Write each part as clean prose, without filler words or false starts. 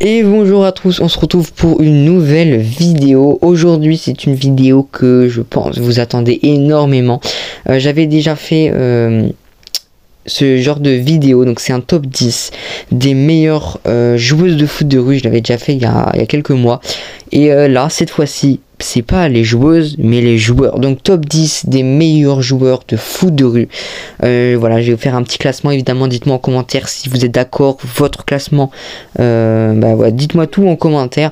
Et bonjour à tous, on se retrouve pour une nouvelle vidéo. Aujourd'hui c'est une vidéo que je pense vous attendez énormément. J'avais déjà fait ce genre de vidéo, donc c'est un top 10 des meilleures joueuses de foot de rue. Je l'avais déjà fait il y a quelques mois. Et là cette fois-ci c'est pas les joueuses mais les joueurs, donc top 10 des meilleurs joueurs de foot de rue. Voilà, je vais vous faire un petit classement, évidemment dites-moi en commentaire si vous êtes d'accord, votre classement, voilà, dites-moi tout en commentaire,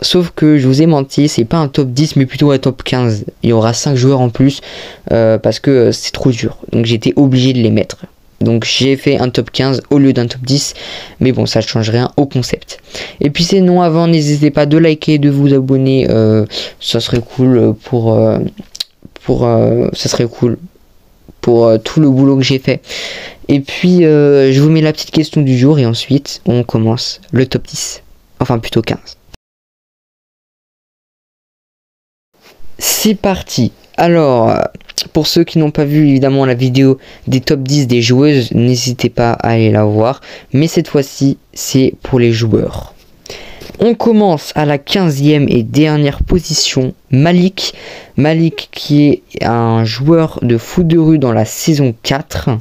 sauf que je vous ai menti, c'est pas un top 10 mais plutôt un top 15, il y aura 5 joueurs en plus, parce que c'est trop dur, donc j'étais obligé de les mettre. Donc j'ai fait un top 15 au lieu d'un top 10. Mais bon, ça ne change rien au concept. Et puis sinon, avant, n'hésitez pas de liker, de vous abonner. Ça serait cool ça serait cool pour tout le boulot que j'ai fait. Et puis je vous mets la petite question du jour. Et ensuite, on commence le top 10. Enfin, plutôt 15. C'est parti. Alors, pour ceux qui n'ont pas vu évidemment la vidéo des top 10 des joueuses, n'hésitez pas à aller la voir. Mais cette fois-ci, c'est pour les joueurs. On commence à la 15e et dernière position, Malik. Malik qui est un joueur de foot de rue dans la saison 4.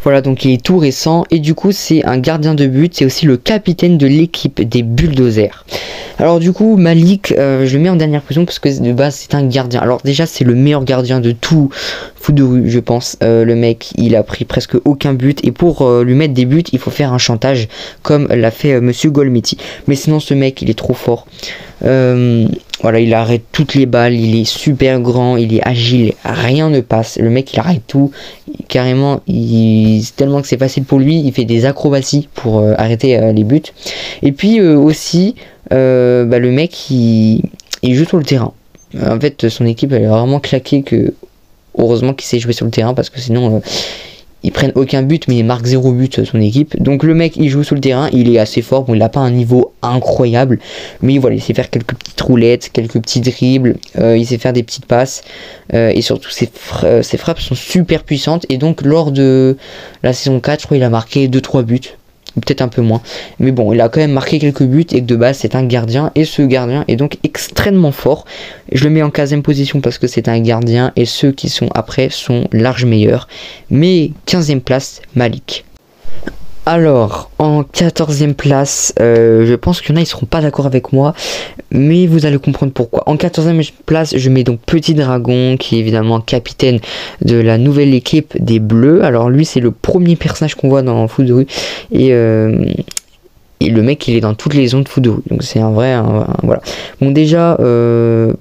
Voilà, donc il est tout récent et du coup c'est un gardien de but, c'est aussi le capitaine de l'équipe des Bulldozers. Alors du coup Malik, je le mets en dernière position parce que de base c'est un gardien. Alors déjà c'est le meilleur gardien de tout foot de rue je pense. Le mec il a pris presque aucun but et pour lui mettre des buts il faut faire un chantage comme l'a fait Monsieur Golmiti. Mais sinon ce mec il est trop fort. Voilà, il arrête toutes les balles, il est super grand, il est agile, rien ne passe. Le mec il arrête tout, carrément, tellement que c'est facile pour lui, il fait des acrobaties pour arrêter les buts. Et puis aussi, le mec il joue sur le terrain. En fait son équipe elle est vraiment claquée, que heureusement qu'il sait jouer sur le terrain parce que sinon ils prennent aucun but mais il marque 0 but son équipe. Donc le mec il joue sur le terrain, il est assez fort, bon il n'a pas un niveau incroyable mais voilà, il sait faire quelques petites roulettes, quelques petits dribbles, il sait faire des petites passes, et surtout ses frappes sont super puissantes. Et donc lors de la saison 4 je crois il a marqué 2-3 buts, peut-être un peu moins, mais bon il a quand même marqué quelques buts et que de base c'est un gardien et ce gardien est donc extrêmement fort. Je le mets en 15e position parce que c'est un gardien et ceux qui sont après sont large meilleurs, mais 15e place Malik. Alors en 14e place, je pense qu'il y en a ils seront pas d'accord avec moi mais vous allez comprendre pourquoi. En 14e place je mets donc Petit Dragon qui est évidemment capitaine de la nouvelle équipe des Bleus. Alors lui c'est le premier personnage qu'on voit dans Foot de rue et le mec il est dans toutes les zones de foot de rue, donc c'est un vrai voilà. Bon déjà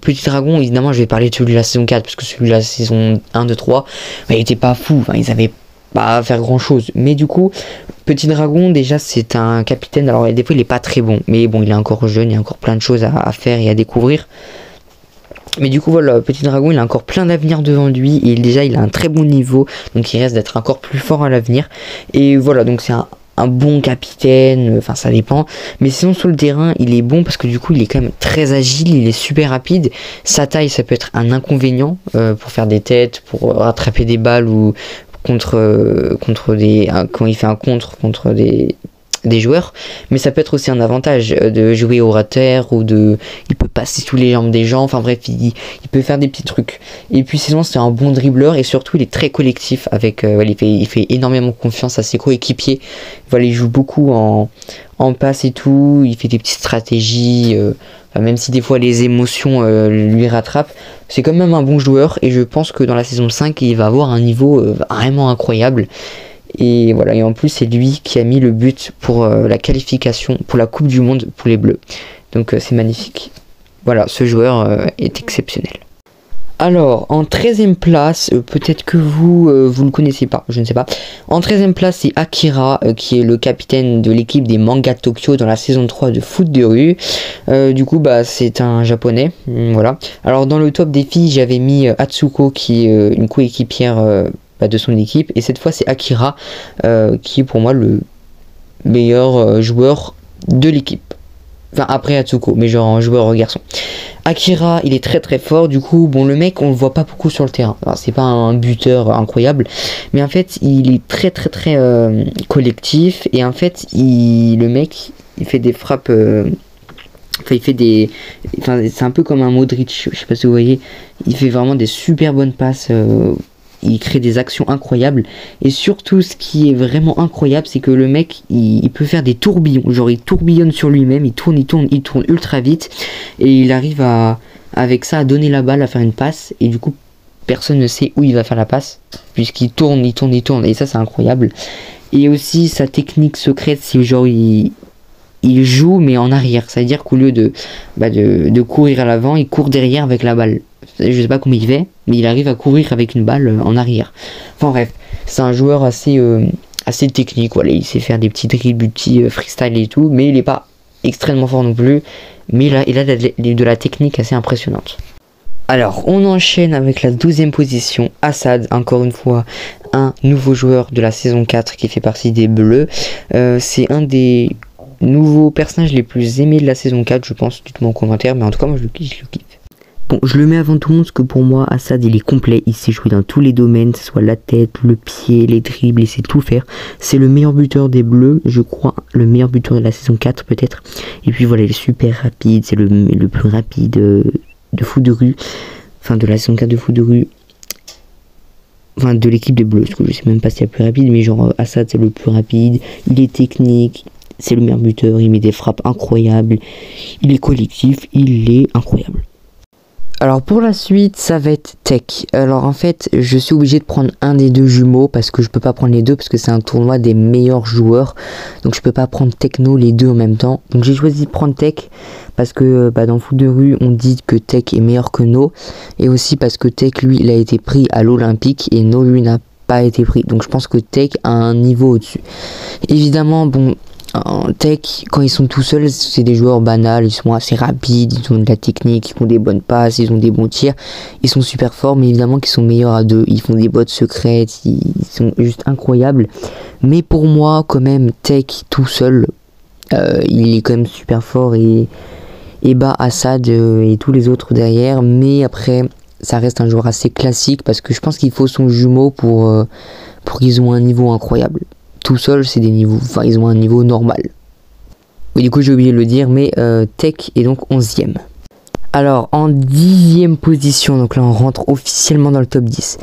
Petit Dragon, évidemment je vais parler de celui de la saison 4 parce que celui de la saison 1, 2, 3 il était pas fou, enfin, ils avaient pas à faire grand chose. Mais du coup Petit Dragon déjà c'est un capitaine, alors des fois il est pas très bon mais bon il est encore jeune, il y a encore plein de choses à faire et à découvrir. Mais du coup voilà, Petit Dragon il a encore plein d'avenir devant lui et déjà il a un très bon niveau, donc il reste d'être encore plus fort à l'avenir. Et voilà, donc c'est un bon capitaine, enfin ça dépend, mais sinon sur le terrain il est bon parce que du coup il est quand même très agile, il est super rapide. Sa taille ça peut être un inconvénient pour faire des têtes, pour rattraper des balles ou contre des quand il fait un contre des joueurs, mais ça peut être aussi un avantage de jouer au rater ou il peut passer sous les jambes des gens, enfin bref il peut faire des petits trucs. Et puis sinon c'est un bon dribbleur et surtout il est très collectif avec il fait énormément confiance à ses coéquipiers. Voilà, il joue beaucoup en passe et tout, il fait des petites stratégies, même si des fois les émotions lui rattrapent, c'est quand même un bon joueur et je pense que dans la saison 5 il va avoir un niveau vraiment incroyable. Et voilà, et en plus c'est lui qui a mis le but pour la qualification pour la Coupe du Monde pour les Bleus, donc c'est magnifique. Voilà, ce joueur est exceptionnel. Alors en 13e place, peut-être que vous le connaissez pas, je ne sais pas. En 13e place c'est Akira qui est le capitaine de l'équipe des Manga Tokyo dans la saison 3 de foot de rue. Du coup c'est un japonais, voilà. Alors dans le top des filles j'avais mis Atsuko qui est une coéquipière de son équipe, et cette fois c'est Akira qui est pour moi le meilleur joueur de l'équipe, enfin après Atsuko, mais genre en joueur garçon. Akira il est très très fort, du coup bon le mec on le voit pas beaucoup sur le terrain, c'est pas un buteur incroyable mais en fait il est très collectif et en fait le mec il fait des frappes. Enfin, il fait des. Enfin, c'est un peu comme un Modric. Je sais pas si vous voyez. Il fait vraiment des super bonnes passes. Il crée des actions incroyables. Et surtout, ce qui est vraiment incroyable, c'est que le mec, il peut faire des tourbillons. Genre, il tourbillonne sur lui-même. Il tourne ultra vite. Et il arrive avec ça, à donner la balle, à faire une passe. Et du coup, personne ne sait où il va faire la passe. Puisqu'il tourne. Et ça, c'est incroyable. Et aussi, sa technique secrète, c'est genre, il joue mais en arrière, c'est à dire qu'au lieu de courir à l'avant, il court derrière avec la balle. Je sais pas comment il fait, mais il arrive à courir avec une balle en arrière. Enfin bref, c'est un joueur assez technique, voilà, il sait faire des petits dribbles, des petits freestyle et tout, mais il est pas extrêmement fort non plus, mais il a de la technique assez impressionnante. Alors, on enchaîne avec la 12e position, Assad, encore une fois, un nouveau joueur de la saison 4 qui fait partie des Bleus. C'est un des nouveaux personnages les plus aimés de la saison 4, je pense, dites-moi en commentaire, mais en tout cas, moi je le kiffe. Bon, je le mets avant tout le monde parce que pour moi, Assad, il est complet, il sait jouer dans tous les domaines, que ce soit la tête, le pied, les dribbles, il sait tout faire. C'est le meilleur buteur des Bleus, je crois, le meilleur buteur de la saison 4 peut-être. Et puis voilà, il est super rapide, c'est le plus rapide de foot de rue, enfin de la saison 4 de foot de rue, enfin de l'équipe des Bleus, parce que je sais même pas si c'est le plus rapide, mais genre Assad c'est le plus rapide, il est technique, c'est le meilleur buteur, il met des frappes incroyables, il est collectif, il est incroyable. Alors pour la suite, ça va être Tech. Alors en fait, je suis obligé de prendre un des deux jumeaux parce que je peux pas prendre les deux parce que c'est un tournoi des meilleurs joueurs. Donc je peux pas prendre Techno les deux en même temps. Donc j'ai choisi de prendre Tech parce que dans le foot de rue, on dit que Tech est meilleur que No. Et aussi parce que Tech, lui, il a été pris à l'Olympique et No, lui, n'a pas été pris. Donc je pense que Tech a un niveau au-dessus. Évidemment, bon... En Tech, quand ils sont tout seuls, c'est des joueurs banals, ils sont assez rapides, ils ont de la technique, ils font des bonnes passes, ils ont des bons tirs, ils sont super forts, mais évidemment qu'ils sont meilleurs à deux, ils font des bottes secrètes, ils sont juste incroyables. Mais pour moi, quand même, Tech tout seul, il est quand même super fort et bat Assad et tous les autres derrière, mais après, ça reste un joueur assez classique parce que je pense qu'il faut son jumeau pour qu'ils aient un niveau incroyable. Tout seul, c'est des niveaux, enfin ils ont un niveau normal. Oui, du coup j'ai oublié de le dire, mais Tech est donc 11e. Alors en 10e position, donc là on rentre officiellement dans le top 10.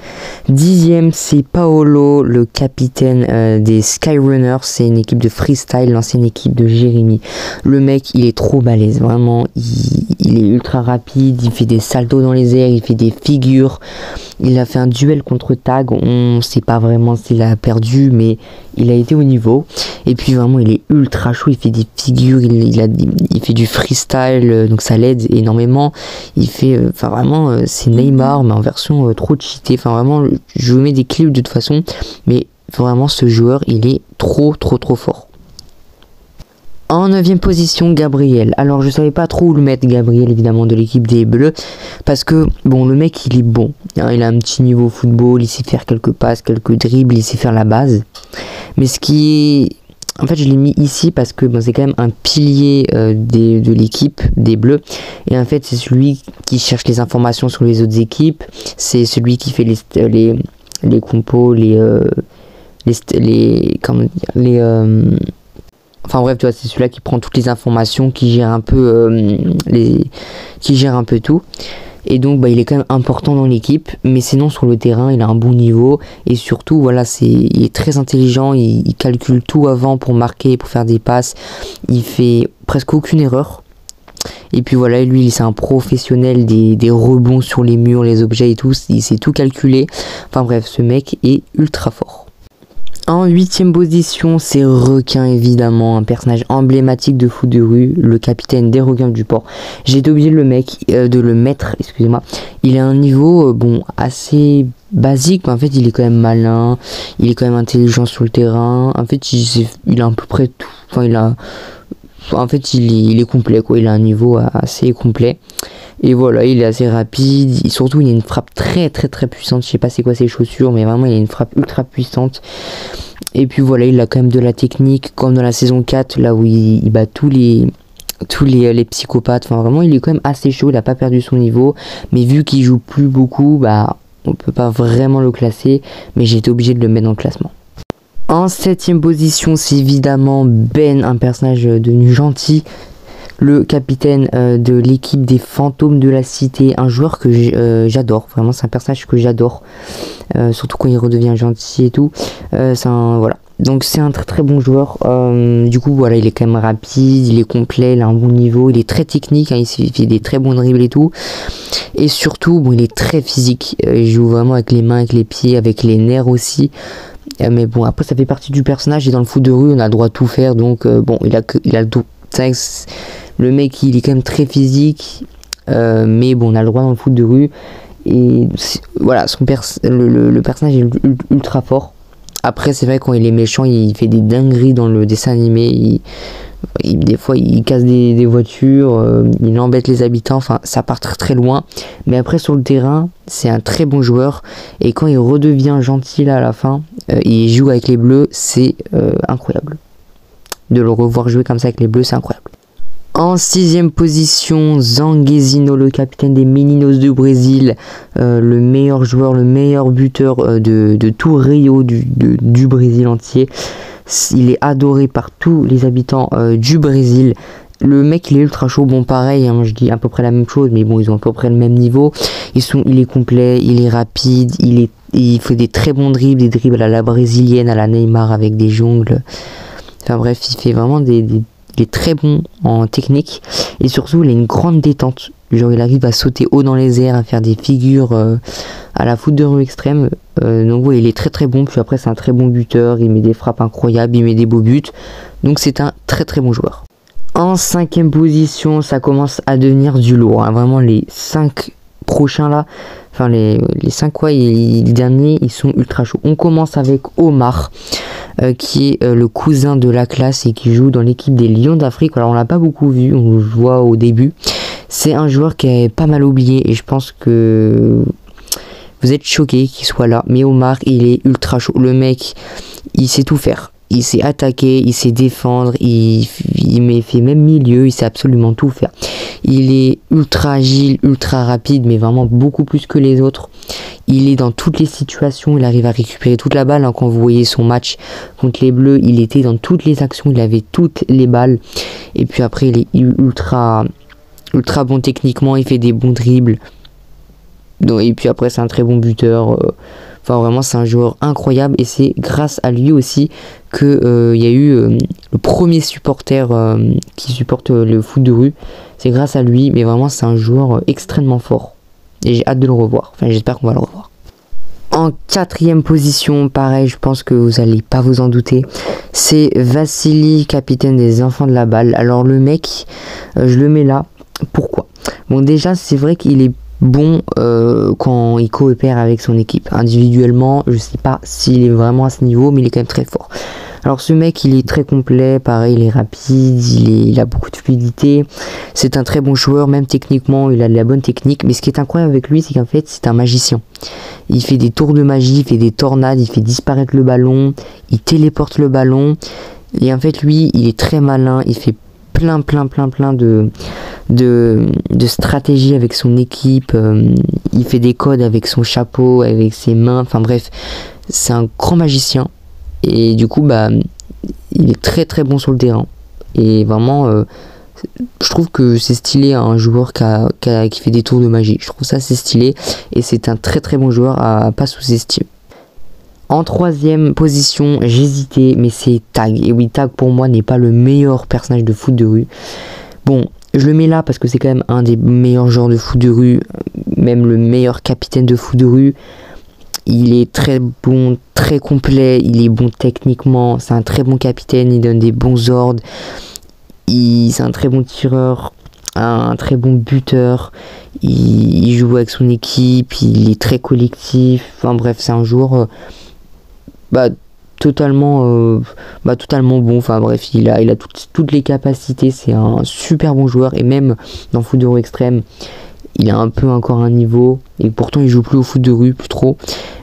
10e c'est Paolo, le capitaine des Skyrunners, c'est une équipe de freestyle, l'ancienne équipe de Jérémy. Le mec il est trop balèze, vraiment, il est ultra rapide, il fait des saltos dans les airs, il fait des figures. Il a fait un duel contre Tag, on sait pas vraiment s'il a perdu, mais il a été au niveau. Et puis vraiment il est ultra chaud, il fait des figures, il fait du freestyle, donc ça l'aide énormément. Il fait, enfin vraiment c'est Neymar mais en version trop cheatée, enfin vraiment je vous mets des clips de toute façon, mais vraiment ce joueur il est trop fort. En 9e position, Gabriel. Alors je savais pas trop où le mettre, Gabriel, évidemment, de l'équipe des Bleus, parce que bon, le mec il est bon, hein, il a un petit niveau football, il sait faire quelques passes, quelques dribbles, il sait faire la base. Mais ce qui est, en fait je l'ai mis ici parce que bon, c'est quand même un pilier de l'équipe des Bleus, et en fait c'est celui qui cherche les informations sur les autres équipes, c'est celui qui fait les compos, enfin bref, tu vois, c'est celui-là qui prend toutes les informations, qui gère un peu tout. Et donc il est quand même important dans l'équipe, mais sinon sur le terrain il a un bon niveau et surtout voilà, il est très intelligent, il calcule tout avant pour marquer, pour faire des passes, il fait presque aucune erreur. Et puis voilà, lui c'est un professionnel des rebonds sur les murs, les objets et tout, il sait tout calculer. Enfin bref, ce mec est ultra fort. En 8e position, c'est Requin, évidemment, un personnage emblématique de foot de rue, le capitaine des Requins du Port. J'ai été obligé de le mettre, excusez-moi. Il a un niveau, bon, assez basique, mais en fait, il est quand même malin, il est quand même intelligent sur le terrain. En fait, il a à peu près tout. Enfin, il est complet, quoi. Il a un niveau assez complet. Et voilà, il est assez rapide, surtout il a une frappe très puissante, je sais pas c'est quoi ses chaussures, mais vraiment il a une frappe ultra puissante. Et puis voilà, il a quand même de la technique, comme dans la saison 4, là où il bat tous les psychopathes. Enfin vraiment, il est quand même assez chaud, il a pas perdu son niveau, mais vu qu'il joue plus beaucoup, on peut pas vraiment le classer, mais j'ai été obligé de le mettre dans le classement. En 7ème position, c'est évidemment Ben, un personnage devenu gentil, le capitaine de l'équipe des fantômes de la cité, un joueur que j'adore, vraiment c'est un personnage que j'adore, surtout quand il redevient gentil et tout, voilà. Donc c'est un très très bon joueur, du coup voilà, il est quand même rapide, il est complet, il a un bon niveau, il est très technique, hein, il fait des très bons dribbles et tout, et surtout bon, il est très physique, il joue vraiment avec les mains, avec les pieds, avec les nerfs aussi. Mais bon, après ça fait partie du personnage, et dans le foot de rue on a le droit de tout faire, donc bon, il a le tout. Le mec il est quand même très physique, mais bon, on a le droit dans le foot de rue, et voilà, le personnage est ultra fort. Après c'est vrai, quand il est méchant il fait des dingueries dans le dessin animé, des fois il casse des voitures, il embête les habitants, enfin ça part très très loin, mais après sur le terrain c'est un très bon joueur, et quand il redevient gentil là à la fin, il joue avec les bleus, c'est incroyable de le revoir jouer comme ça avec les bleus, c'est incroyable. En 6ème position, Zanguezinho, le capitaine des Meninos du Brésil, le meilleur joueur, le meilleur buteur de tout Rio, du Brésil entier. Il est adoré par tous les habitants du Brésil. Le mec il est ultra chaud, bon pareil, hein, je dis à peu près la même chose, mais bon, ils ont à peu près le même niveau. Il est complet, il est rapide, il fait des très bons dribbles, des dribbles à la brésilienne, à la Neymar avec des jongles. Enfin bref, il fait vraiment il est très bon en technique, et surtout il a une grande détente, genre il arrive à sauter haut dans les airs, à faire des figures à la foot de rue extrême, donc ouais, il est très très bon. Puis après c'est un très bon buteur, il met des frappes incroyables, il met des beaux buts, donc c'est un très très bon joueur. En 5ème position, ça commence à devenir du lourd, hein. Vraiment les 5 prochains là, enfin les 5 les derniers, ils sont ultra chauds. On commence avec Omar, qui est le cousin de la classe et qui joue dans l'équipe des Lions d'Afrique. Alors on l'a pas beaucoup vu, on le voit au début. C'est un joueur qui est pas mal oublié, et je pense que vous êtes choqués qu'il soit là, mais Omar il est ultra chaud. Le mec il sait tout faire, il sait attaquer, il sait défendre, il fait même milieu, il sait absolument tout faire. Il est ultra agile, ultra rapide, mais vraiment beaucoup plus que les autres. Il est dans toutes les situations, il arrive à récupérer toute la balle, hein. Quand vous voyez son match contre les Bleus, il était dans toutes les actions, il avait toutes les balles. Et puis après il est ultra bon techniquement, il fait des bons dribbles. Et puis après c'est un très bon buteur. Enfin vraiment c'est un joueur incroyable, et c'est grâce à lui aussi que y a eu le premier supporter qui supporte le foot de rue. C'est grâce à lui, mais vraiment c'est un joueur extrêmement fort, et j'ai hâte de le revoir. Enfin j'espère qu'on va le revoir. En 4ème position, pareil, je pense que vous allez pas vous en douter, c'est Vassili, capitaine des enfants de la balle. Alors le mec, je le mets là. Pourquoi? Bon, déjà c'est vrai qu'il est bon quand il coopère avec son équipe. Individuellement, je sais pas s'il est vraiment à ce niveau, mais il est quand même très fort. Alors ce mec il est très complet, pareil, il est rapide, il a beaucoup de fluidité, c'est un très bon joueur, même techniquement il a de la bonne technique. Mais ce qui est incroyable avec lui, c'est qu'en fait c'est un magicien. Il fait des tours de magie, il fait des tornades, il fait disparaître le ballon, il téléporte le ballon, et en fait lui il est très malin, il fait plein de stratégies avec son équipe, il fait des codes avec son chapeau, avec ses mains, enfin bref, c'est un grand magicien. Et du coup bah il est très très bon sur le terrain, et vraiment je trouve que c'est stylé, un joueur qui fait des tours de magie. Je trouve ça assez stylé, et c'est un très très bon joueur à pas sous-estimer. En 3ème position, j'hésitais, mais c'est Tag. Et oui, Tag pour moi n'est pas le meilleur personnage de foot de rue. Bon, je le mets là parce que c'est quand même un des meilleurs joueurs de foot de rue, même le meilleur capitaine de foot de rue. Il est très bon, très complet, il est bon techniquement, c'est un très bon capitaine, il donne des bons ordres, c'est un très bon tireur, un très bon buteur, il joue avec son équipe, il est très collectif, enfin bref, c'est un joueur totalement bon. Enfin bref, il a toutes les capacités, c'est un super bon joueur, et même dans foot de rue extrême, il a un peu encore un niveau, et pourtant il joue plus au foot de rue, plus trop.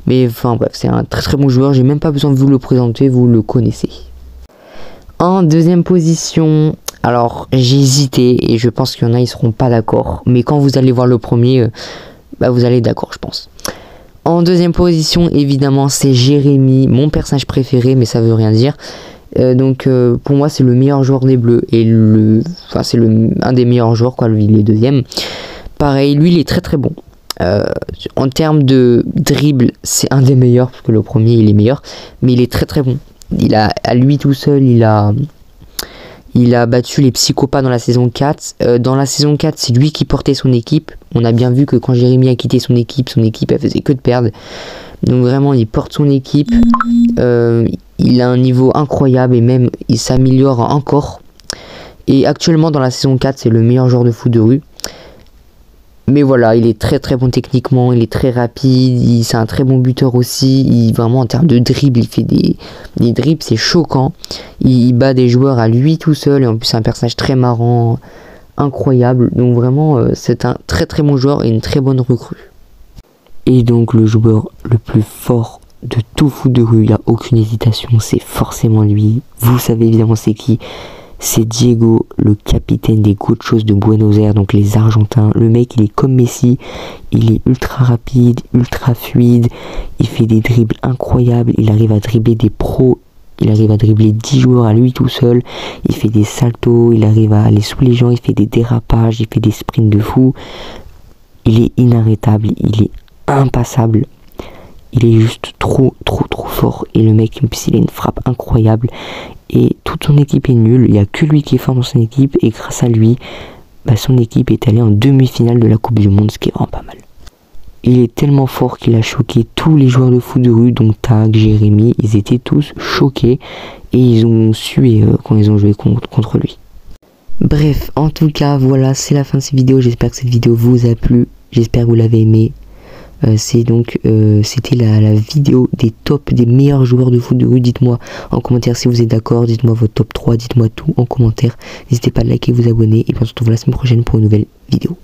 Mais enfin bref, c'est un très très bon joueur, j'ai même pas besoin de vous le présenter, vous le connaissez. En 2ème position, alors j'ai hésité, et je pense qu'il y en a, ils seront pas d'accord, mais quand vous allez voir le premier, vous allez être d'accord, je pense. En deuxième position, évidemment, c'est Jérémy, mon personnage préféré, mais ça veut rien dire. Pour moi, c'est le meilleur joueur des Bleus et c'est un des meilleurs joueurs, quoi. Lui, il est deuxième. Pareil, lui, il est très très bon. En termes de dribble, c'est un des meilleurs parce que le premier, il est meilleur, mais il est très très bon. À lui tout seul, il a battu les psychopathes dans la saison 4. Dans la saison 4, c'est lui qui portait son équipe. On a bien vu que quand Jérémy a quitté son équipe, elle faisait que de perdre. Donc vraiment, il porte son équipe. Il a un niveau incroyable et même, il s'améliore encore. Et actuellement, dans la saison 4, c'est le meilleur joueur de foot de rue. Mais voilà, il est très très bon techniquement, il est très rapide, c'est un très bon buteur aussi. Vraiment en termes de dribble, il fait des dribbles, c'est choquant. Il bat des joueurs à lui tout seul et en plus c'est un personnage très marrant, incroyable. Donc vraiment, c'est un très très bon joueur et une très bonne recrue. Et donc le joueur le plus fort de tout foot de rue, il n'y a aucune hésitation, c'est forcément lui. Vous savez évidemment c'est qui? C'est Diego, le capitaine des Gauchos de Buenos Aires, donc les Argentins. Le mec, il est comme Messi, il est ultra rapide, ultra fluide, il fait des dribbles incroyables, il arrive à dribbler des pros, il arrive à dribbler 10 joueurs à lui tout seul, il fait des saltos, il arrive à aller sous les gens, il fait des dérapages, il fait des sprints de fou. Il est inarrêtable, il est impassable. Il est juste trop fort. Et le mec, il a une frappe incroyable. Et toute son équipe est nulle. Il n'y a que lui qui est fort dans son équipe. Et grâce à lui, son équipe est allée en demi-finale de la Coupe du Monde. Ce qui est vraiment pas mal. Il est tellement fort qu'il a choqué tous les joueurs de foot de rue. Donc Tag, Jérémy. Ils étaient tous choqués. Et ils ont sué quand ils ont joué contre lui. Bref, en tout cas, voilà. C'est la fin de cette vidéo. J'espère que cette vidéo vous a plu. J'espère que vous l'avez aimé. C'était la vidéo des tops des meilleurs joueurs de foot de rue. Dites-moi en commentaire si vous êtes d'accord, dites-moi votre top 3, dites-moi tout en commentaire. N'hésitez pas à liker, vous abonner et puis on se retrouve la semaine prochaine pour une nouvelle vidéo.